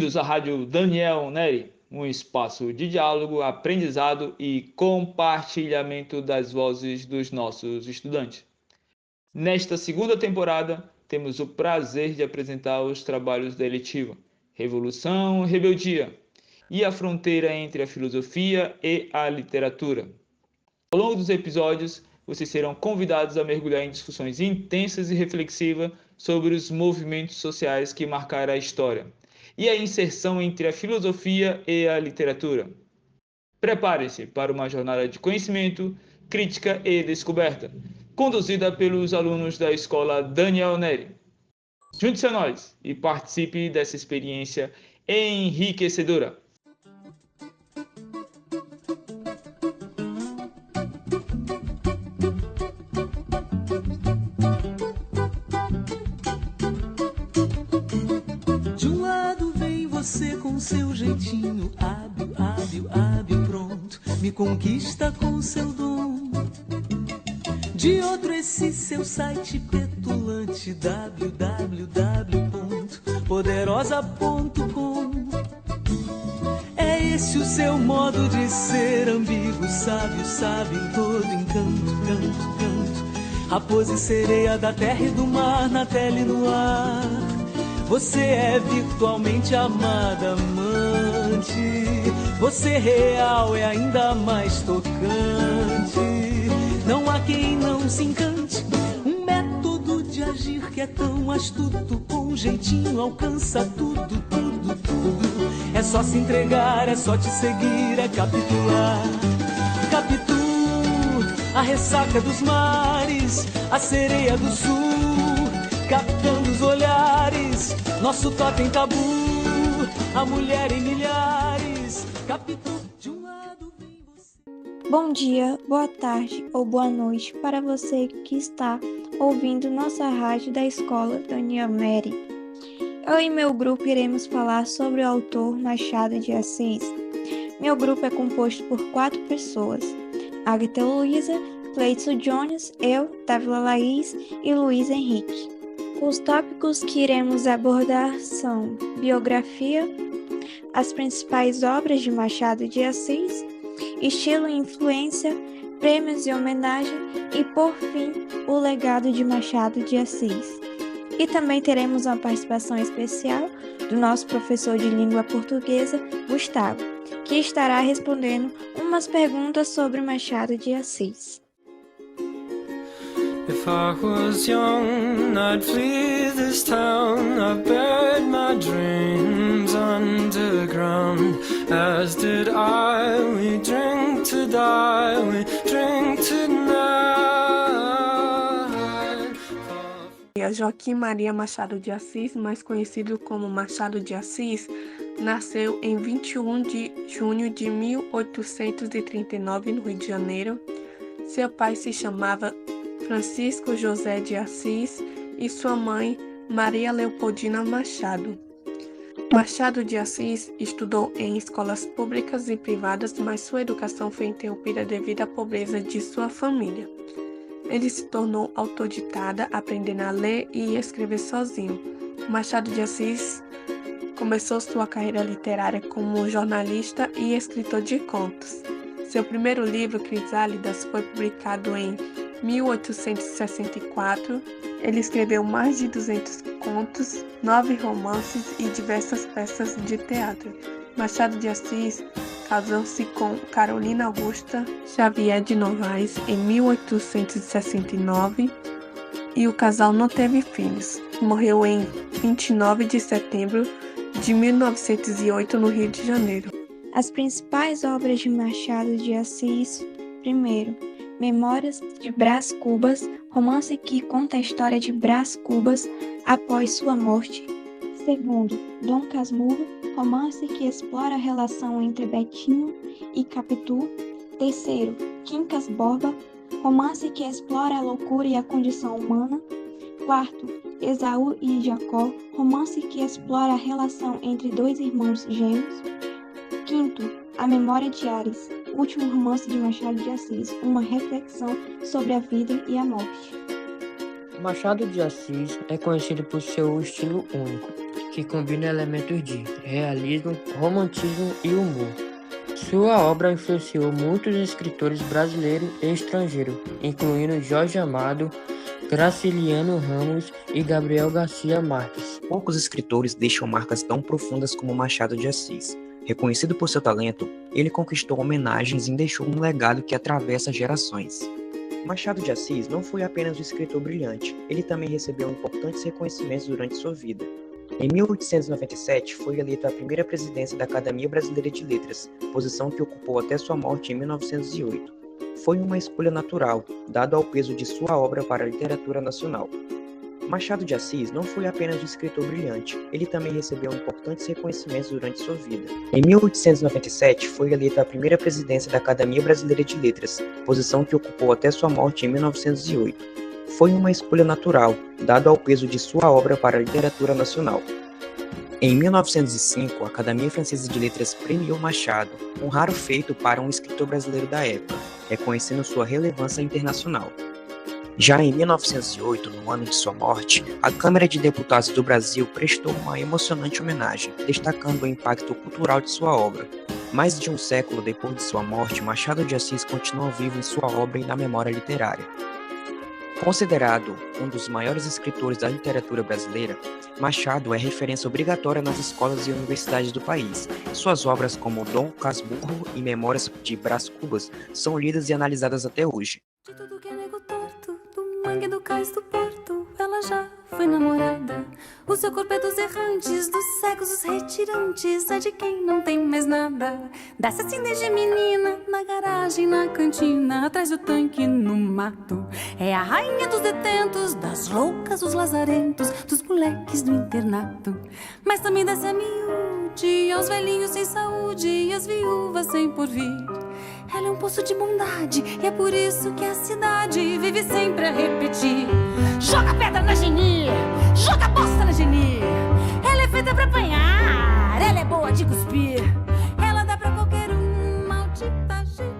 Bem-vindos à Rádio Daniel Neri, um espaço de diálogo, aprendizado e compartilhamento das vozes dos nossos estudantes. Nesta segunda temporada, temos o prazer de apresentar os trabalhos da eletiva Revolução e Rebeldia e a fronteira entre a filosofia e a literatura. Ao longo dos episódios, vocês serão convidados a mergulhar em discussões intensas e reflexivas sobre os movimentos sociais que marcaram a história e a inserção entre a filosofia e a literatura. Prepare-se para uma jornada de conhecimento, crítica e descoberta, conduzida pelos alunos da Escola Daniel Neri. Junte-se a nós e participe dessa experiência enriquecedora. Você com seu jeitinho hábil, pronto, me conquista com seu dom. De outro esse seu site petulante, www.poderosa.com. É esse o seu modo de ser ambíguo, sábio, em todo encanto, canto. Raposa e sereia da terra e do mar, na tela e no ar. Você é virtualmente amada, amante. Você real é ainda mais tocante. Não há quem não se encante. Um método de agir que é tão astuto, com jeitinho alcança tudo. É só se entregar, é só te seguir, é capitular. Capitu, a ressaca dos mares, a sereia do sul, captando os olhares, nosso totem tabu, a mulher em milhares, capítulo de um lado vem você. Bom dia, boa tarde ou boa noite para você que está ouvindo nossa rádio da Escola Daniel Neri. Eu e meu grupo iremos falar sobre o autor Machado de Assis. Meu grupo é composto por 4 pessoas: Agatha Luísa, Cleidson Jones, eu, Dávila Laís e Luiz Henrique. Os tópicos que iremos abordar são biografia, as principais obras de Machado de Assis, estilo e influência, prêmios e homenagem e, por fim, o legado de Machado de Assis. E também teremos uma participação especial do nosso professor de língua portuguesa, Gustavo, que estará respondendo umas perguntas sobre Machado de Assis. If I was young, I'd flee this town. I buried my dreams underground. As did I, we drink to die, we drink tonight. Joaquim Maria Machado de Assis, mais conhecido como Machado de Assis, nasceu em 21 de junho de 1839 no Rio de Janeiro. Seu pai se chamava Francisco José de Assis e sua mãe, Maria Leopoldina Machado. Machado de Assis estudou em escolas públicas e privadas, mas sua educação foi interrompida devido à pobreza de sua família. Ele se tornou autodidata, aprendendo a ler e escrever sozinho. Machado de Assis começou sua carreira literária como jornalista e escritor de contos. Seu primeiro livro, Crisálidas, foi publicado em 1864, ele escreveu mais de 200 contos, 9 romances e diversas peças de teatro. Machado de Assis casou-se com Carolina Augusta Xavier de Novaes em 1869 e o casal não teve filhos. Morreu em 29 de setembro de 1908 no Rio de Janeiro. As principais obras de Machado de Assis: primeiro, Memórias de Brás Cubas, romance que conta a história de Brás Cubas após sua morte. Segundo, Dom Casmurro, romance que explora a relação entre Betinho e Capitu. Terceiro, Quincas Borba, romance que explora a loucura e a condição humana. Quarto, Esaú e Jacó, romance que explora a relação entre 2 irmãos gêmeos. Quinto, A Memória de Ares, último romance de Machado de Assis, uma reflexão sobre a vida e a morte. Machado de Assis é conhecido por seu estilo único, que combina elementos de realismo, romantismo e humor. Sua obra influenciou muitos escritores brasileiros e estrangeiros, incluindo Jorge Amado, Graciliano Ramos e Gabriel Garcia Marques. Poucos escritores deixam marcas tão profundas como Machado de Assis. Reconhecido por seu talento, ele conquistou homenagens e deixou um legado que atravessa gerações. Machado de Assis não foi apenas um escritor brilhante, ele também recebeu importantes reconhecimentos durante sua vida. Em 1897, foi eleito à primeira presidência da Academia Brasileira de Letras, posição que ocupou até sua morte em 1908. Foi uma escolha natural, dado ao peso de sua obra para a literatura nacional. Machado de Assis não foi apenas um escritor brilhante, ele também recebeu importantes reconhecimentos durante sua vida. Em 1897, foi eleito à primeira presidência da Academia Brasileira de Letras, posição que ocupou até sua morte em 1908. Foi uma escolha natural, dado ao peso de sua obra para a literatura nacional. Em 1905, a Academia Francesa de Letras premiou Machado, um raro feito para um escritor brasileiro da época, reconhecendo sua relevância internacional. Já em 1908, no ano de sua morte, a Câmara de Deputados do Brasil prestou uma emocionante homenagem, destacando o impacto cultural de sua obra. Mais de um século depois de sua morte, Machado de Assis continua vivo em sua obra e na memória literária. Considerado um dos maiores escritores da literatura brasileira, Machado é referência obrigatória nas escolas e universidades do país. Suas obras como Dom Casmurro e Memórias de Brás Cubas são lidas e analisadas até hoje. De tudo que é nego torto, do mangue do cais do porto, ela já foi namorada. O seu corpo é dos errantes, dos cegos, dos retirantes, é de quem não tem mais nada. Desce assim desde menina, na garagem, na cantina, atrás do tanque, no mato. É a rainha dos detentos, das loucas, dos lazarentos, dos moleques do internato. Mas também desce a miúde, aos velhinhos sem saúde e as viúvas sem porvir. Ela é um poço de bondade e é por isso que a cidade vive sempre a repetir: joga pedra na Geni, joga bosta na Geni. Ela é feita pra apanhar, ela é boa de cuspir. Ela dá pra qualquer um, maldita Geni.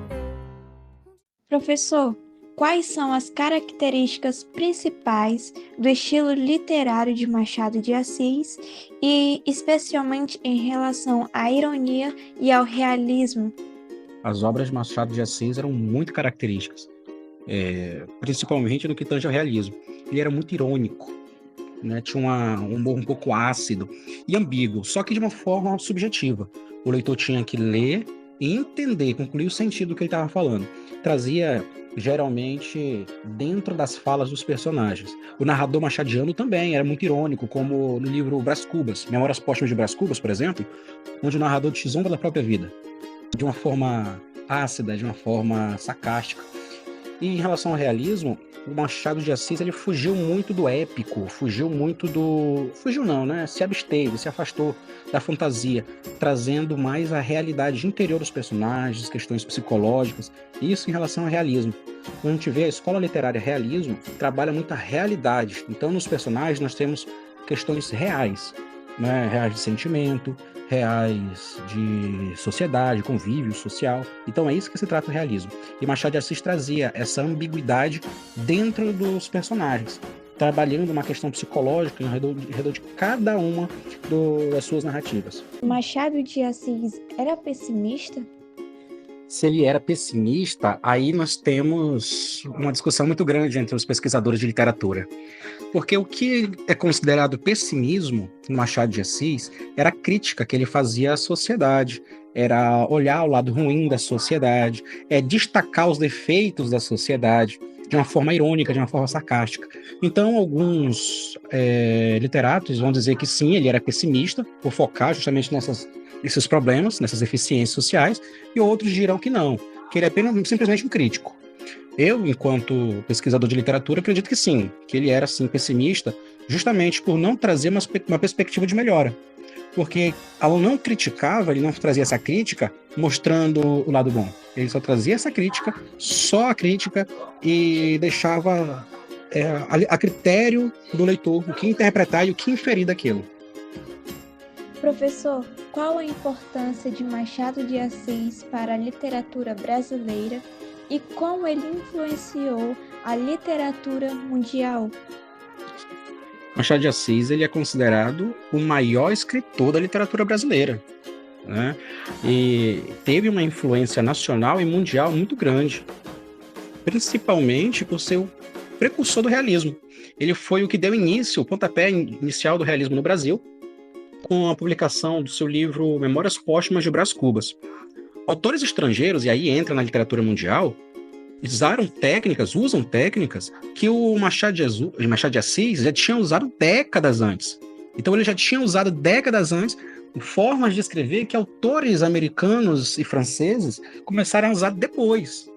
Professor, quais são as características principais do estilo literário de Machado de Assis e especialmente em relação à ironia e ao realismo? As obras de Machado de Assis eram muito características, principalmente no que tange ao realismo. Ele era muito irônico, né? Tinha um humor um pouco ácido e ambíguo, só que de uma forma subjetiva. O leitor tinha que ler e entender, concluir o sentido do que ele estava falando. Trazia, geralmente, dentro das falas dos personagens. O narrador machadiano também era muito irônico, como no livro Brás Cubas, Memórias Póstumas de Brás Cubas, por exemplo, onde o narrador zomba da própria vida, de uma forma ácida, de uma forma sarcástica. E em relação ao realismo, o Machado de Assis ele fugiu muito do épico, se absteve, se afastou da fantasia, trazendo mais a realidade interior dos personagens, questões psicológicas, isso em relação ao realismo. Quando a gente vê a escola literária realismo, trabalha muito a realidade. Então, nos personagens, nós temos questões reais, né? Reais de sentimento, reais de sociedade, convívio social. Então é isso que se trata o realismo. E Machado de Assis trazia essa ambiguidade dentro dos personagens, trabalhando uma questão psicológica em redor de cada uma das suas narrativas. Machado de Assis era pessimista? Se ele era pessimista, aí nós temos uma discussão muito grande entre os pesquisadores de literatura. Porque o que é considerado pessimismo no Machado de Assis era a crítica que ele fazia à sociedade, era olhar o lado ruim da sociedade, destacar os defeitos da sociedade de uma forma irônica, de uma forma sarcástica. Então, alguns literatos vão dizer que sim, ele era pessimista, por focar justamente nesses problemas, nessas deficiências sociais, e outros dirão que não, que ele é apenas simplesmente um crítico. Eu, enquanto pesquisador de literatura, acredito que sim, que ele era, sim, pessimista, justamente por não trazer uma perspectiva de melhora. Porque, ao não criticava, ele não trazia essa crítica mostrando o lado bom. Ele só trazia essa crítica, só a crítica, e deixava a critério do leitor o que interpretar e o que inferir daquilo. Professor, qual a importância de Machado de Assis para a literatura brasileira e como ele influenciou a literatura mundial? Machado de Assis ele é considerado o maior escritor da literatura brasileira, né? E teve uma influência nacional e mundial muito grande, principalmente por ser o precursor do realismo. Ele foi o que deu início, o pontapé inicial do realismo no Brasil, com a publicação do seu livro Memórias Póstumas de Brás Cubas. Autores estrangeiros, e aí entra na literatura mundial, usam técnicas que o Machado de Assis já tinha usado décadas antes. Então ele já tinha usado décadas antes formas de escrever que autores americanos e franceses começaram a usar depois,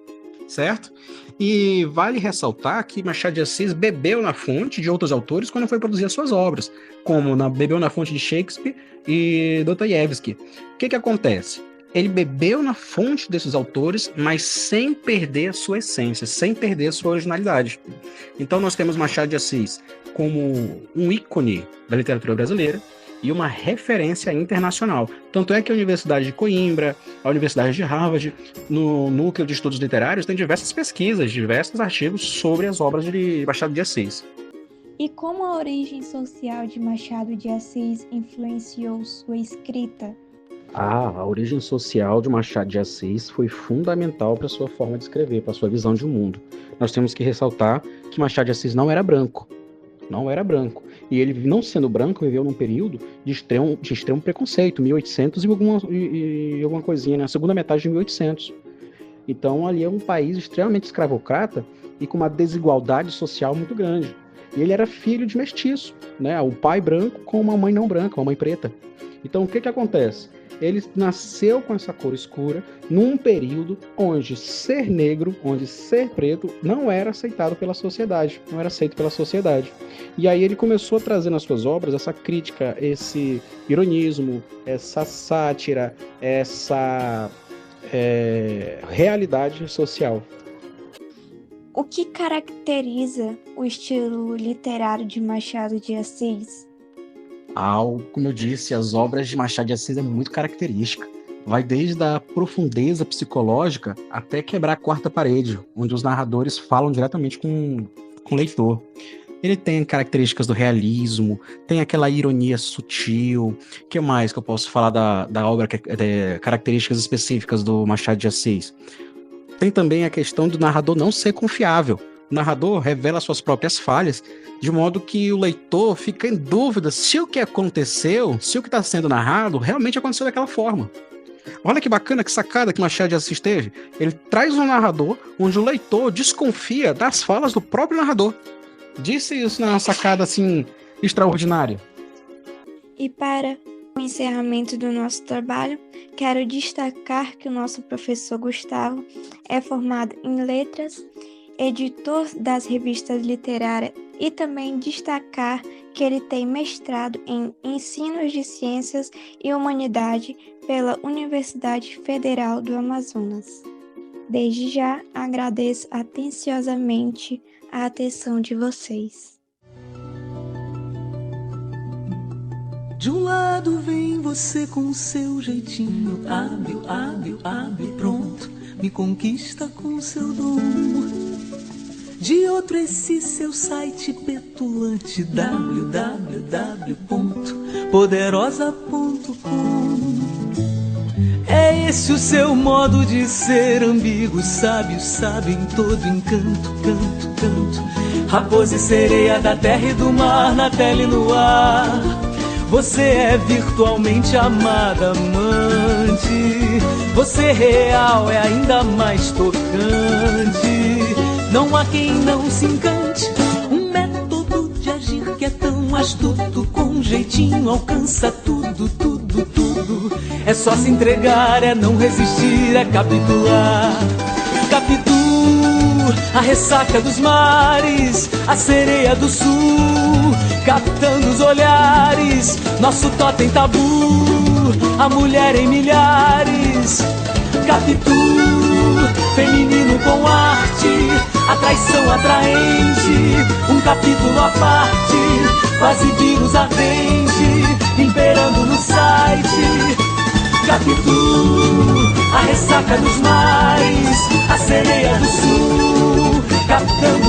certo? E vale ressaltar que Machado de Assis bebeu na fonte de outros autores quando foi produzir as suas obras, como bebeu na fonte de Shakespeare e Dostoiévski. O que acontece? Ele bebeu na fonte desses autores, mas sem perder a sua essência, sem perder a sua originalidade. Então nós temos Machado de Assis como um ícone da literatura brasileira e uma referência internacional. Tanto é que a Universidade de Coimbra, a Universidade de Harvard, no Núcleo de Estudos Literários, tem diversas pesquisas, diversos artigos sobre as obras de Machado de Assis. E como a origem social de Machado de Assis influenciou sua escrita? A origem social de Machado de Assis foi fundamental para sua forma de escrever, para sua visão de mundo. Nós temos que ressaltar que Machado de Assis não era branco. E ele, não sendo branco, viveu num período de extremo preconceito, 1800 e alguma coisinha, na segunda metade de 1800. Então, ali é um país extremamente escravocrata e com uma desigualdade social muito grande. E ele era filho de mestiço, né? O pai branco com uma mãe não branca, uma mãe preta. Então, o que acontece? Ele nasceu com essa cor escura num período onde ser negro, onde ser preto, não era aceitado pela sociedade, não era aceito pela sociedade. E aí ele começou a trazer nas suas obras essa crítica, esse ironismo, essa sátira, essa realidade social. O que caracteriza o estilo literário de Machado de Assis? Como eu disse, as obras de Machado de Assis é muito característica. Vai desde a profundeza psicológica até quebrar a quarta parede, onde os narradores falam diretamente com o leitor. Ele tem características do realismo, tem aquela ironia sutil. O que mais que eu posso falar da obra, características específicas do Machado de Assis? Tem também a questão do narrador não ser confiável. O narrador revela suas próprias falhas, de modo que o leitor fica em dúvida se o que aconteceu, se o que está sendo narrado, realmente aconteceu daquela forma. Olha que bacana, que sacada que Machado de Assis teve. Ele traz um narrador onde o leitor desconfia das falas do próprio narrador. Disse isso numa sacada assim extraordinária. E para o encerramento do nosso trabalho, quero destacar que o nosso professor Gustavo é formado em letras, editor das revistas literárias, e também destacar que ele tem mestrado em Ensinos de Ciências e Humanidade pela Universidade Federal do Amazonas. Desde já agradeço atenciosamente a atenção de vocês. De um lado vem você com o seu jeitinho hábil, pronto, me conquista com seu dom. De outro esse seu site petulante www.poderosa.com. É esse o seu modo de ser ambíguo, sábio em todo encanto, canto. Raposa e sereia da terra e do mar, na tela e no ar. Você é virtualmente amada, amante. Você real é ainda mais tocante. Não há quem não se encante. Um método de agir que é tão astuto, com jeitinho alcança tudo. É só se entregar, é não resistir, é capitular. Capitu, a ressaca dos mares, a sereia do sul, captando os olhares, nosso totem tabu, a mulher em milhares. Capitu, feminino com arte, a traição atraente, um capítulo à parte, quase vírus ardente, imperando no site. Capitu, a ressaca dos mares, a sereia do sul, captando